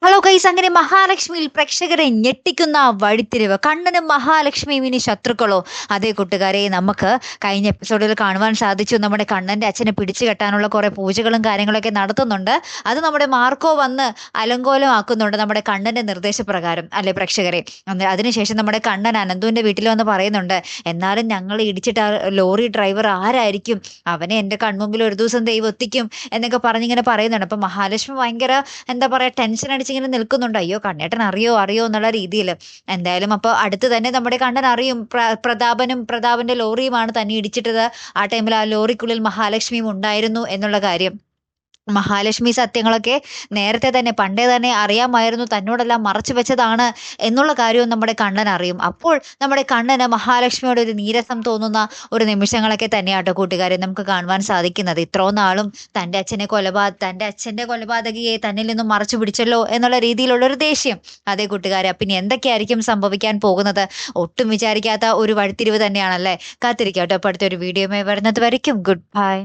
Hello guys, അങ്ങനെ മഹാലക്ഷ്മിയിൽ പ്രേക്ഷകരെ ഞെട്ടിക്കുന്ന വഴിത്തിരിവ്. കണ്ണനും മഹാലക്ഷ്മിയും ഇനി ശത്രുക്കളോ? അതേ കൂട്ടുകാരെ, നമുക്ക് കഴിഞ്ഞ എപ്പിസോഡിൽ കാണുവാൻ സാധിച്ചു, നമ്മുടെ കണ്ണന്റെ അച്ഛനെ പിടിച്ചു കെട്ടാനുള്ള കുറെ പൂജകളും കാര്യങ്ങളൊക്കെ നടത്തുന്നുണ്ട്. അത് നമ്മുടെ മാർക്കോ വന്ന് അലങ്കോലമാക്കുന്നുണ്ട് നമ്മുടെ കണ്ണന്റെ നിർദ്ദേശപ്രകാരം, അല്ലെ പ്രേക്ഷകരെ? അതിനുശേഷം നമ്മുടെ കണ്ണൻ അനന്തുവിന്റെ വീട്ടിൽ വന്ന് പറയുന്നുണ്ട്, എന്നാലും ഞങ്ങൾ ഇടിച്ചിട്ട ആ ലോറി ഡ്രൈവർ ആരായിരിക്കും, അവനെ എന്റെ കൺമുമ്പിൽ ഒരു ദിവസം ദൈവം എത്തിക്കും എന്നൊക്കെ പറഞ്ഞിങ്ങനെ പറയുന്നുണ്ട്. അപ്പൊ മഹാലക്ഷ്മി ഭയങ്കര എന്താ പറയാ ടെൻഷൻ അടിച്ചിങ്ങനെ നിൽക്കുന്നുണ്ട്. അയ്യോ, കണ്ണേട്ടൻ അറിയോ അറിയോ എന്നുള്ള രീതിയിൽ. എന്തായാലും അപ്പൊ അടുത്ത് തന്നെ നമ്മുടെ കണ്ണൻ അറിയും, പ്രതാപന്റെ ലോറിയുമാണ് തന്നെ ഇടിച്ചിട്ടത്. ആ ടൈമിൽ ആ ലോറിക്കുള്ളിൽ മഹാലക്ഷ്മിയും ഉണ്ടായിരുന്നു എന്നുള്ള കാര്യം. മഹാലക്ഷ്മി സത്യങ്ങളൊക്കെ നേരത്തെ തന്നെ പണ്ടേ തന്നെ അറിയാമായിരുന്നു, തന്നോടെല്ലാം മറച്ചു വെച്ചതാണ് എന്നുള്ള കാര്യവും നമ്മുടെ കണ്ണൻ അറിയും. അപ്പോൾ നമ്മുടെ കണ്ണന് മഹാലക്ഷ്മിയോട് ഒരു നീരസം തോന്നുന്ന ഒരു നിമിഷങ്ങളൊക്കെ തന്നെയാട്ടോ കൂട്ടുകാരെ നമുക്ക് കാണുവാൻ സാധിക്കുന്നത്. ഇത്രയും നാളും തന്റെ അച്ഛന്റെ കൊലപാതകയെ തന്നിൽ നിന്നും മറച്ചു പിടിച്ചല്ലോ എന്നുള്ള രീതിയിലുള്ള ഒരു ദേഷ്യം. അതേ കൂട്ടുകാരെ, പിന്നെ എന്തൊക്കെയായിരിക്കും സംഭവിക്കാൻ പോകുന്നത്? ഒട്ടും വിചാരിക്കാത്ത ഒരു വഴിത്തിരിവ് തന്നെയാണല്ലേ. കാത്തിരിക്കാട്ടോ. അപ്പൊ അടുത്തൊരു വീഡിയോയുമായി വരുന്നത് വരയ്ക്കും ഗുഡ് ബൈ.